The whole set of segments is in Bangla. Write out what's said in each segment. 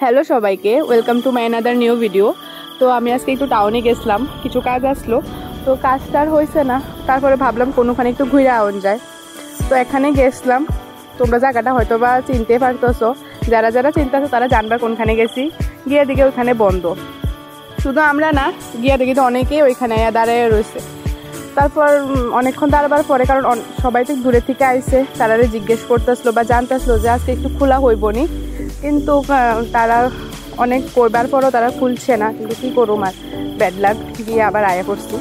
হ্যালো সবাইকে, welcome to my another new video. তো আমি আজকে একটু টাউনে গেছিলাম, কিছু কাজ আসলো, তো কাজটা আর হয়েছে না। তারপরে ভাবলাম কোনোখানে একটু ঘুরে আওয়ান যায়। তো এখানে গেছিলাম, তোমরা জায়গাটা হয়তো বা চিনতে পারতেছো, যারা যারা চিনতেছো তারা জানবা কোনখানে গেছি। গিয়ে দিকে ওইখানে বন্ধ, শুধু আমরা না, গিয়ে দেখি তো অনেকেই ওইখানে দাঁড়িয়ে রয়েছে। তারপর অনেকক্ষণ দাঁড়াবার পরে, কারণ সবাই তো দূরে থেকে আইসে, তারা জিজ্ঞেস করতেছিল বা জানতেছিল যে আজকে একটু খোলা হইবনি, কিন্তু তারা অনেক করবার পরও তারা খুলছে না। কিন্তু কী করুম আর, ব্যাড লাক, গিয়ে আবার আয়া করছি।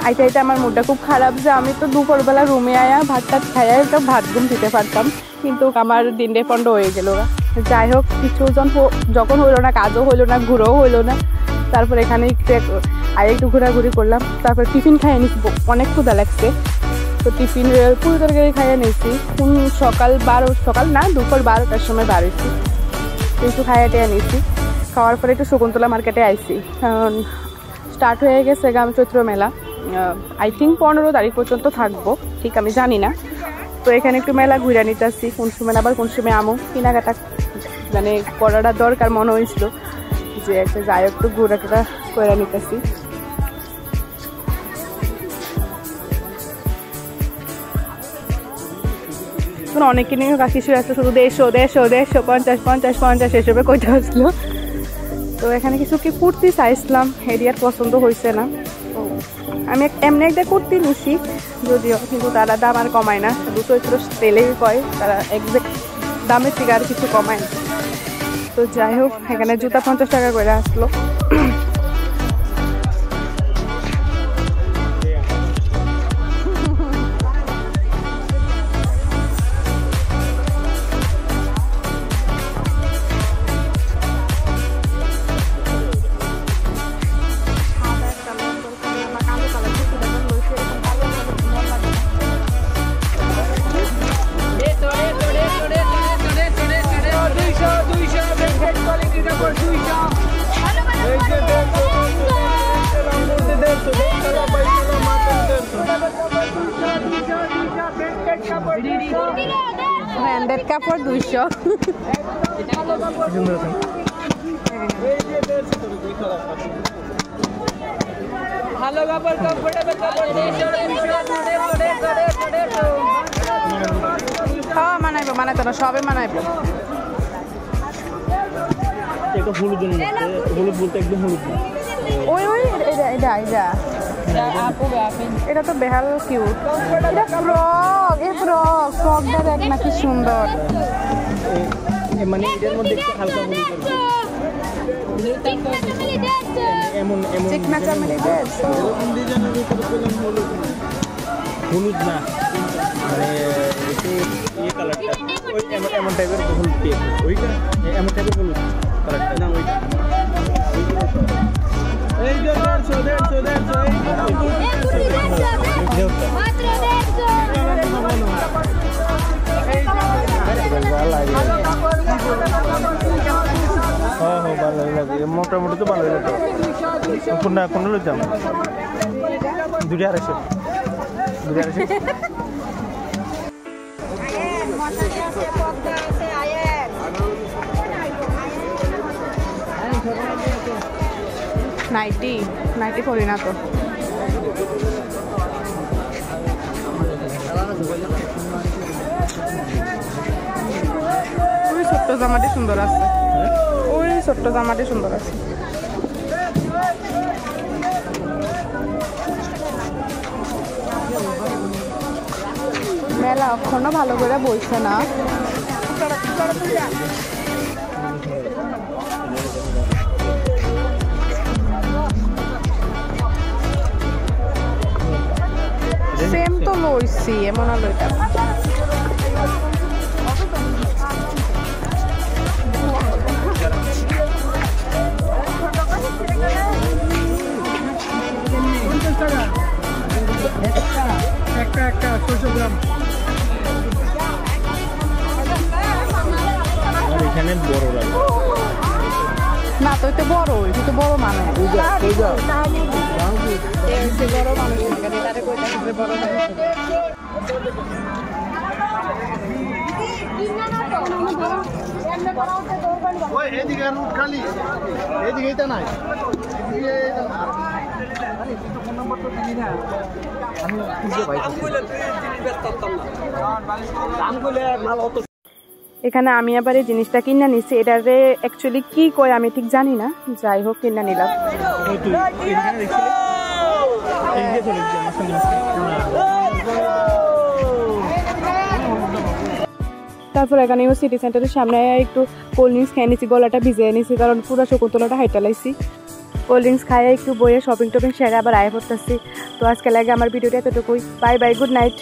আইতে আইতে আমার মুডটা খুব খারাপ যে আমি তো দুপুরবেলা রুমে আয়া ভাত টাত খাইয়া একটা ভাত ঘুম দিতে পারতাম, কিন্তু আমার দিনটা পণ্ড হয়ে গেল। যাই হোক, কিছু যখন হইলো না, কাজও হইলো না, ঘুরেও হইলো না। তারপর এখানে একটু ঘোরাঘুরি করলাম, তারপর টিফিন খাইয়ে নিচ্ছি, অনেক ক্ষুধা লাগছে। তো টিফিন পুরো তরকারি খাইয়ে নিয়েছি। সকাল না, দুপুর 12টার সময় বাড়িছি, একটু খাইয়ে টেয়ে নিয়েছি। খাওয়ার পরে একটু শকুন্তলা মার্কেটে আইছি, কারণ স্টার্ট হয়ে গেছে চৈত্র মেলা। আই থিঙ্ক 15 তারিখ পর্যন্ত থাকবো, ঠিক আমি জানি না। তো এখানে একটু মেলা ঘুরে নিতে আসছি, কোন সময় আবার কোন সময় আমো কেনাকাটা মানে করাটা দরকার মনে হয়েছিল, যে একটা যাই একটু ঘোরাটা করে নিতেছি। অনেকে নিয়ে কিছু আসলো, শুধু 150 50 এসবে কইতে আসলো। তো এখানে কিছু কি কুর্তি চাইছিলাম, এরিয়ার পছন্দ হয়েছে না। তো আমি এমনি একটা কুর্তি নিছি যদিও, কিন্তু তারা দাম আর কমায় না, শুধু চৈত্র তেলেই কয়, তারা একজ্যাক্ট দামের থেকে আর কিছু কমায় না। তো যাই হোক, এখানে জুতা 50 টাকা করে আসলো। ব্র্যান্ডেড কাপড় 200। ভালো কাপড়, কমফোর্টেবল কাপড়, হ্যাঁ মানাইবো, মানাইতো না, সবে মানাইবো। হলুদ বলতে একদম হলুদ, ওই এটা তো বেহাল কিউট। এটা ফ্রকটা দেখ না কি সুন্দর, মানে এটার মধ্যে একটু হালকা হলুদ না, মানে একটু ইয়ে কালারটা, ওই এমন টাইপের হলুদ দিয়ে, ওইটা এমন টাইপের হলুদ কালারটা না, ওইটা এই যে 150 ভালো লাগে, মোটামুটি তো ভালো লাগে। কোনটা লইতাম 250 নাইটি পরি না তো। ওই ছোট্ট জামাটি সুন্দর আছে, ওই ছোট্ট জামাটি সুন্দর আছে। মেলা এখনো ভালো করে বইছে না। সেম তো লইছি, এমন লইটা একটা 600 গ্রাম। এখানে বড় লাগে না, তো এটা বড়, এটা তো বড় মানুষ, বড় মানুষ বড় মানুষ। এখানে আমি আবার এই জিনিসটা কিনা নিচ্ছি, এটারে অ্যাকচুয়ালি কি কয় আমি ঠিক জানি না, যাই হোক কিনা নিলাম। তারপর এখানে সিটি সেন্টারের সামনে একটু কোল্ড ড্রিঙ্কস খেয়ে নিচ্ছি, গলাটা ভিজিয়ে নিচ্ছি কারণ পুরো শকুন্তলাটা হাইটা লাইছি। কোল্ড ড্রিঙ্কস খাইয়ে একটু বইয়ে শপিং টপিং সেরে আবার আয় করতেছি। তো আজকে লাগে আমার ভিডিওটা এতটুকুই। Bye bye, good night.